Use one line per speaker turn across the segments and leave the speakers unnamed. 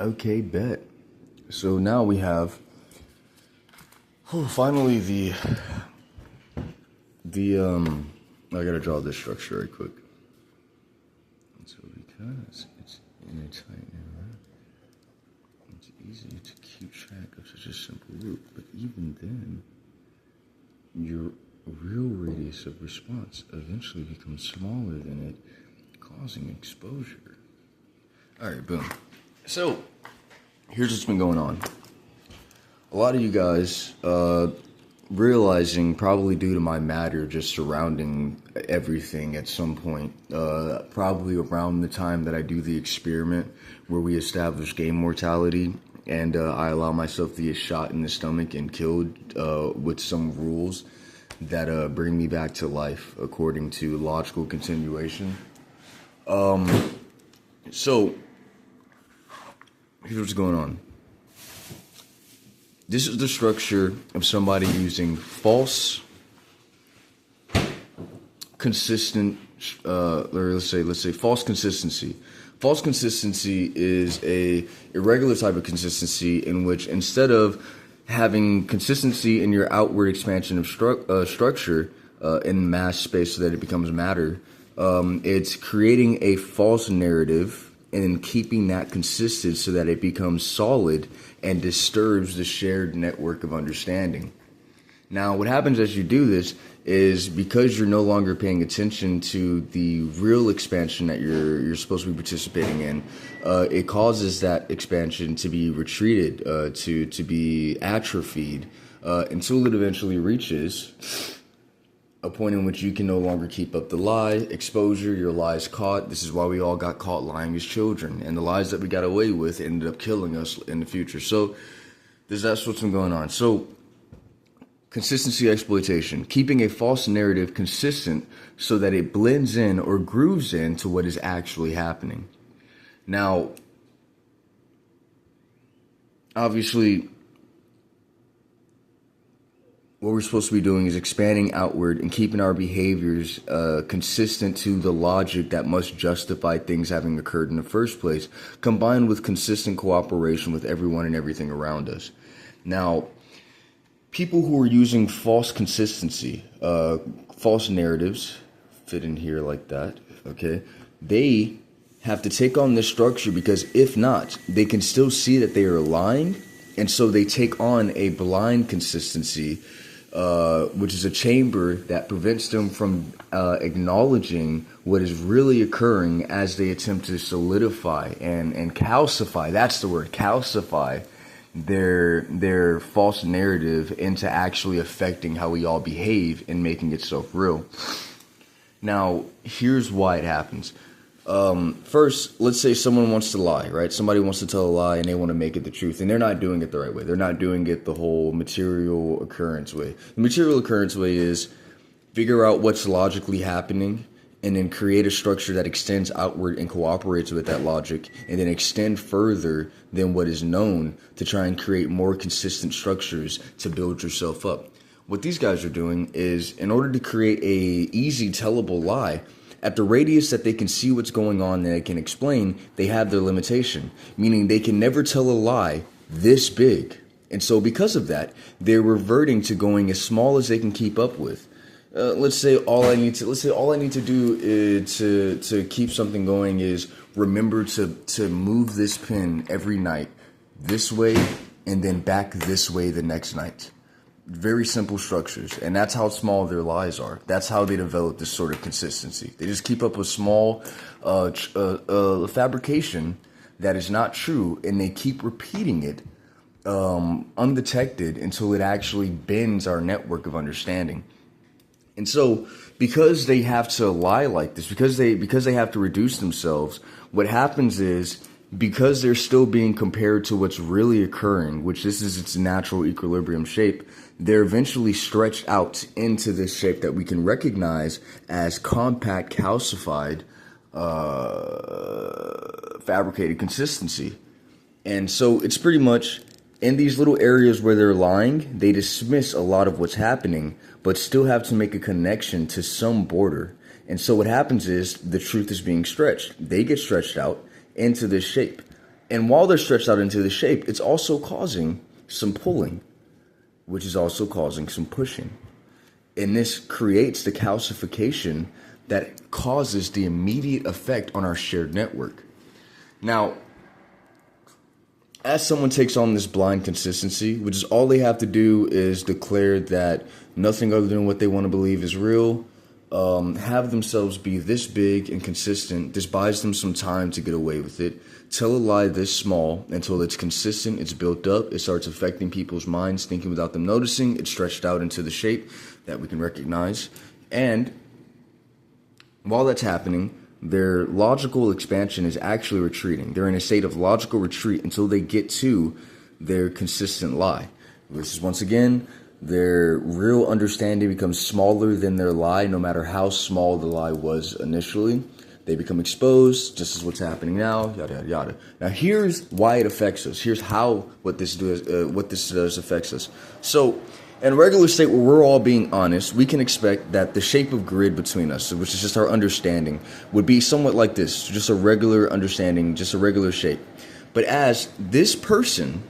Okay, bet. So now we have finally I gotta draw this structure right quick. So because it's in a tight area, it's easy to keep track of such a simple loop. But even then, your real radius of response eventually becomes smaller than it, causing exposure. Alright, boom. So, here's what's been going on. A lot of you guys, realizing, probably due to my matter just surrounding everything at some point, probably around the time that I do the experiment where we establish game mortality, and I allow myself to get shot in the stomach and killed with some rules that bring me back to life according to logical continuation. So, here's what's going on. This is the structure of somebody using false, consistent, or let's say false consistency. False consistency is a irregular type of consistency in which instead of having consistency in your outward expansion of structure in mass space so that it becomes matter, it's creating a false narrative and keeping that consistent so that it becomes solid and disturbs the shared network of understanding. Now, what happens as you do this is because you're no longer paying attention to the real expansion that you're supposed to be participating in, it causes that expansion to be retreated, to be atrophied, until it eventually reaches a point in which you can no longer keep up the lie, exposure, your lies caught. This is why we all got caught lying as children. And the lies that we got away with ended up killing us in the future. So that's what's been going on. So consistency exploitation, keeping a false narrative consistent so that it blends in or grooves into what is actually happening. Now, obviously, what we're supposed to be doing is expanding outward and keeping our behaviors consistent to the logic that must justify things having occurred in the first place, combined with consistent cooperation with everyone and everything around us. Now, people who are using false consistency, false narratives, fit in here like that, okay, they have to take on this structure because if not, they can still see that they are lying, and so they take on a blind consistency, which is a chamber that prevents them from acknowledging what is really occurring as they attempt to solidify and calcify, that's the word, calcify their false narrative into actually affecting how we all behave and making itself real. Now, here's why it happens. First, let's say someone wants to lie, right? Somebody wants to tell a lie and they want to make it the truth, and they're not doing it the right way. They're not doing it the whole material occurrence way. The material occurrence way is figure out what's logically happening and then create a structure that extends outward and cooperates with that logic, and then extend further than what is known to try and create more consistent structures to build yourself up. What these guys are doing is, in order to create a easy tellable lie, at the radius that they can see what's going on and they can explain, they have their limitation, meaning they can never tell a lie this big. And so because of that, they're reverting to going as small as they can keep up with. Let's say all I need to do is to keep something going is remember to move this pin every night this way and then back this way the next night. Very simple structures, and that's how small their lies are. That's how they develop this sort of consistency. They just keep up with small fabrication that is not true, and they keep repeating it undetected until it actually bends our network of understanding. And so, because they have to lie like this, because they have to reduce themselves, what happens is, because they're still being compared to what's really occurring, which this is its natural equilibrium shape, they're eventually stretched out into this shape that we can recognize as compact, calcified, fabricated consistency. And so it's pretty much in these little areas where they're lying, they dismiss a lot of what's happening, but still have to make a connection to some border. And so what happens is the truth is being stretched. They get stretched out into this shape. And while they're stretched out into the shape, it's also causing some pulling, which is also causing some pushing. And this creates the calcification that causes the immediate effect on our shared network. Now, as someone takes on this blind consistency, which is all they have to do is declare that nothing other than what they want to believe is real, have themselves be this big and consistent, this buys them some time to get away with it, tell a lie this small until it's consistent, it's built up, it starts affecting people's minds, thinking without them noticing, it's stretched out into the shape that we can recognize. And while that's happening, their logical expansion is actually retreating. They're in a state of logical retreat until they get to their consistent lie. This is, once again, their real understanding becomes smaller than their lie, no matter how small the lie was initially. They become exposed, just as what's happening now, yada, yada, yada. Now, here's why it affects us. Here's how what this does affects us. So, in a regular state where we're all being honest, we can expect that the shape of grid between us, which is just our understanding, would be somewhat like this, just a regular understanding, just a regular shape. But as this person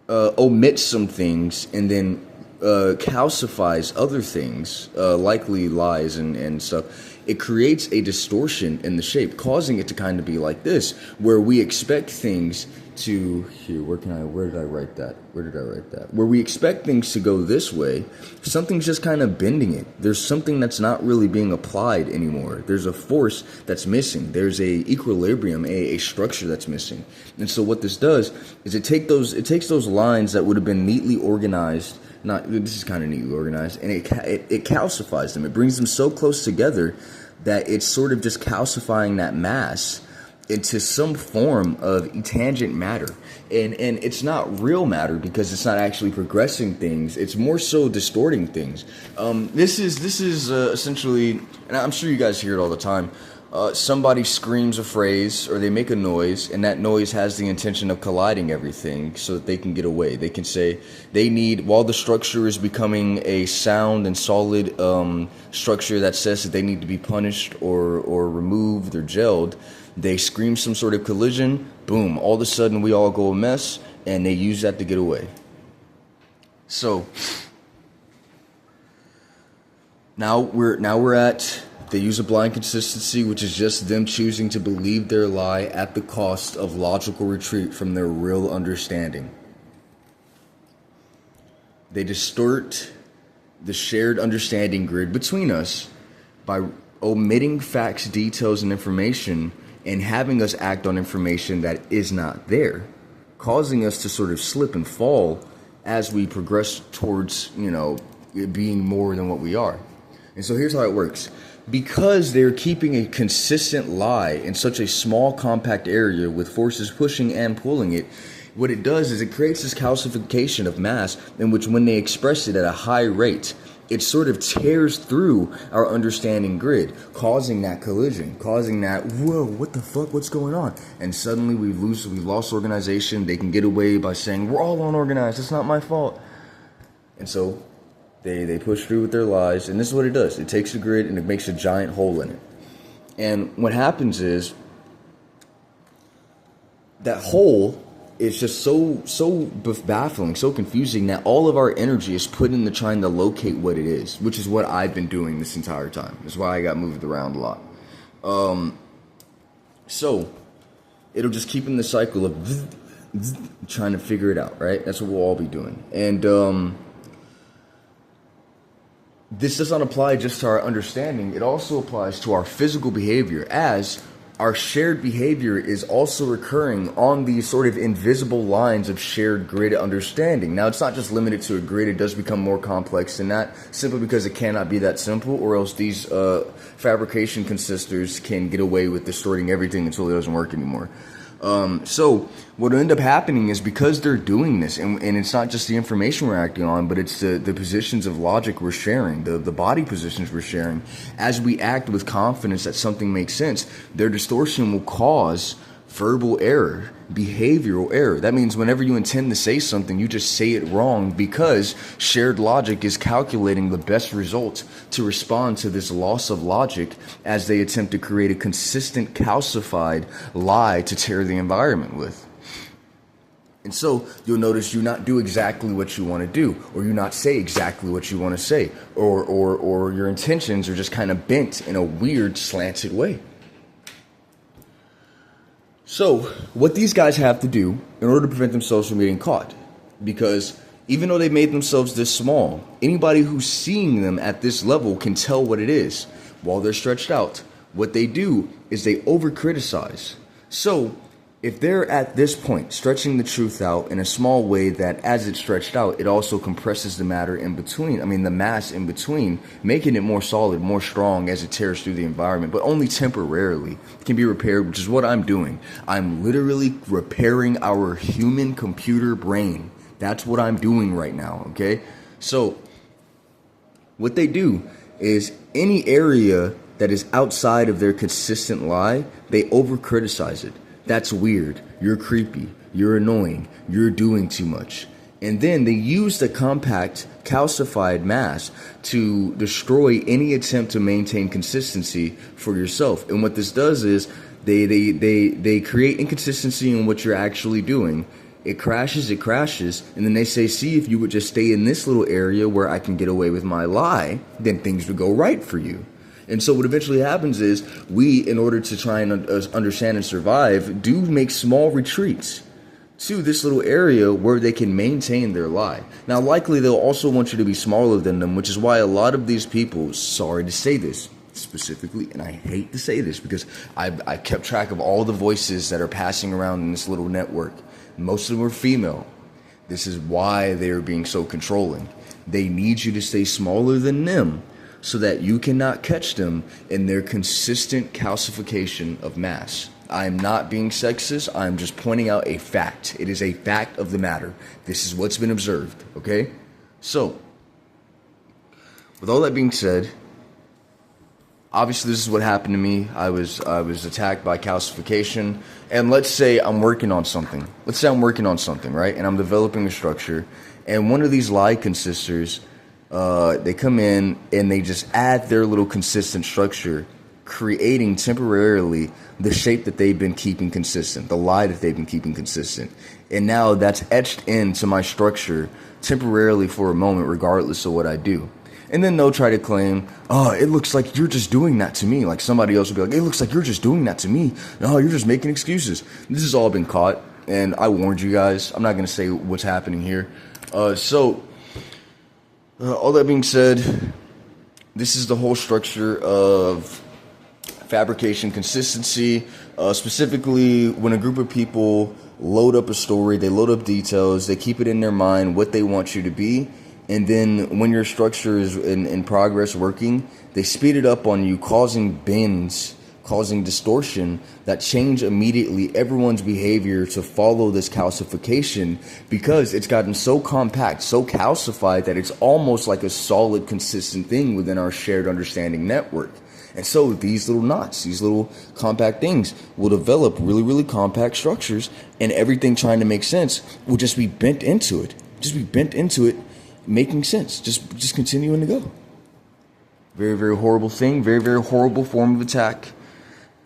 omits some things and then calcifies other things, likely lies and stuff, it creates a distortion in the shape, causing it to kind of be like this, where we expect things to, where did I write that? Where we expect things to go this way, something's just kind of bending it. There's something that's not really being applied anymore. There's a force that's missing. There's a equilibrium, a structure that's missing. And so what this does is it takes those lines that would have been neatly organized, this is kind of neatly organized, and it calcifies them. It brings them so close together that it's sort of just calcifying that mass into some form of tangent matter. And it's not real matter because it's not actually progressing things. It's more so distorting things. This is essentially, and I'm sure you guys hear it all the time, somebody screams a phrase or they make a noise, and that noise has the intention of colliding everything so that they can get away. They can say they need, while the structure is becoming a sound and solid structure that says that they need to be punished or removed or jailed, they scream some sort of collision, boom, all of a sudden we all go a mess, and they use that to get away. So now we're at, they use a blind consistency, which is just them choosing to believe their lie at the cost of logical retreat from their real understanding. They distort the shared understanding grid between us by omitting facts, details, and information, and having us act on information that is not there, causing us to sort of slip and fall as we progress towards, it being more than what we are. And so here's how it works. Because they're keeping a consistent lie in such a small, compact area with forces pushing and pulling it, what it does is it creates this calcification of mass in which, when they express it at a high rate, it sort of tears through our understanding grid, causing that collision, causing that, whoa, what the fuck, what's going on? And suddenly we've lost organization. They can get away by saying, we're all unorganized, it's not my fault. And so they push through with their lies, and this is what it does. It takes the grid and it makes a giant hole in it. And what happens is that hole is just so baffling, so confusing, that all of our energy is put into trying to locate what it is, which is what I've been doing this entire time. That's why I got moved around a lot. So it'll just keep in the cycle of trying to figure it out, right? That's what we'll all be doing. And this does not apply just to our understanding. It also applies to our physical behavior, as our shared behavior is also occurring on these sort of invisible lines of shared grid understanding. Now, it's not just limited to a grid. It does become more complex than that, simply because it cannot be that simple, or else these fabrication consistors can get away with distorting everything until it doesn't work anymore. So what will end up happening is, because they're doing this, and it's not just the information we're acting on, but it's the positions of logic we're sharing, the body positions we're sharing. As we act with confidence that something makes sense, their distortion will cause verbal error, behavioral error. That means whenever you intend to say something, you just say it wrong because shared logic is calculating the best result to respond to this loss of logic as they attempt to create a consistent calcified lie to tear the environment with. And so you'll notice you not do exactly what you want to do, or you not say exactly what you want to say, or your intentions are just kind of bent in a weird slanted way. So what these guys have to do in order to prevent themselves from getting caught, because even though they made themselves this small, anybody who's seeing them at this level can tell what it is while they're stretched out. What they do is they over-criticize. So if they're at this point, stretching the truth out in a small way that as it's stretched out, it also compresses the matter in between, the mass in between, making it more solid, more strong as it tears through the environment, but only temporarily. It can be repaired, which is what I'm doing. I'm literally repairing our human computer brain. That's what I'm doing right now, okay? So what they do is any area that is outside of their consistent lie, they over-criticize it. That's weird. You're creepy. You're annoying. You're doing too much. And then they use the compact calcified mass to destroy any attempt to maintain consistency for yourself. And what this does is they create inconsistency in what you're actually doing. It crashes, and then they say, see, if you would just stay in this little area where I can get away with my lie, then things would go right for you. And so what eventually happens is we, in order to try and understand and survive, do make small retreats to this little area where they can maintain their lie. Now, likely they'll also want you to be smaller than them, which is why a lot of these people, sorry to say this specifically, and I hate to say this because I kept track of all the voices that are passing around in this little network. Most of them are female. This is why they're being so controlling. They need you to stay smaller than them, so that you cannot catch them in their consistent calcification of mass. I am not being sexist. I'm just pointing out a fact. It is a fact of the matter. This is what's been observed, okay? So, with all that being said, obviously this is what happened to me. I was attacked by calcification, and let's say I'm working on something. Right? And I'm developing a structure, and one of these lie consisters, they come in and they just add their little consistent structure, creating temporarily the shape that they've been keeping consistent, the lie that they've been keeping consistent. And now that's etched into my structure temporarily for a moment, regardless of what I do. And then they'll try to claim, oh, it looks like you're just doing that to me. Like somebody else will be like, it looks like you're just doing that to me. No, you're just making excuses. This has all been caught, and I warned you guys. I'm not going to say what's happening here. All that being said, this is the whole structure of fabrication consistency. Specifically, when a group of people load up a story, they load up details, they keep it in their mind what they want you to be, and then when your structure is in progress working, they speed it up on you, causing bends, causing distortion that change immediately everyone's behavior to follow this calcification, because it's gotten so compact, so calcified that it's almost like a solid, consistent thing within our shared understanding network. And so these little knots, these little compact things will develop really, really compact structures, and everything trying to make sense will just be bent into it. Making sense. Just continuing to go. Very, very horrible thing. Very, very horrible form of attack.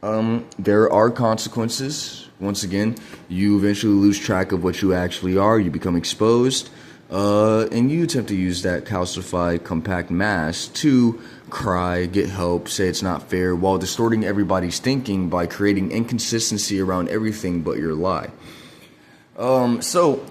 There are consequences. Once again, you eventually lose track of what you actually are. You become exposed, and you attempt to use that calcified compact mass to cry, get help, say it's not fair, while distorting everybody's thinking by creating inconsistency around everything but your lie. So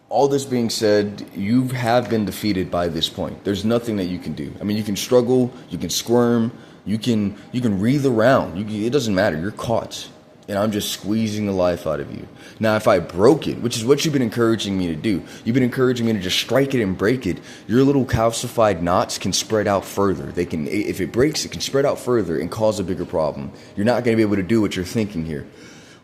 all this being said, you have been defeated by this point. There's nothing that you can do. I mean, you can struggle, you can squirm, you can wreathe around. It doesn't matter. You're caught. And I'm just squeezing the life out of you. Now, if I broke it, which is what you've been encouraging me to do, you've been encouraging me to just strike it and break it, your little calcified knots can spread out further. They can, if it breaks, it can spread out further and cause a bigger problem. You're not going to be able to do what you're thinking here.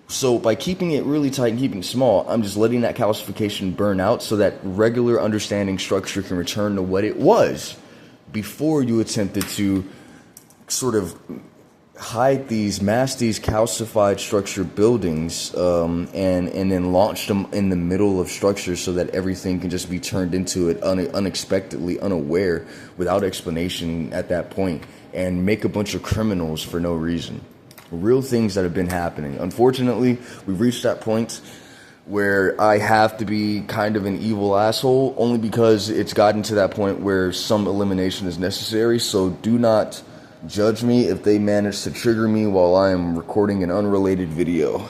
So by keeping it really tight and keeping it small, I'm just letting that calcification burn out so that regular understanding structure can return to what it was before you attempted to sort of mass these calcified structure buildings, and then launch them in the middle of structures so that everything can just be turned into it unexpectedly, unaware, without explanation at that point, and make a bunch of criminals for no reason. Real things that have been happening. Unfortunately, we've reached that point where I have to be kind of an evil asshole, only because it's gotten to that point where some elimination is necessary. So do not judge me if they manage to trigger me while I am recording an unrelated video.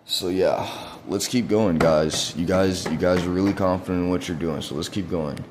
So yeah, let's keep going, guys. You guys are really confident in what you're doing, so let's keep going.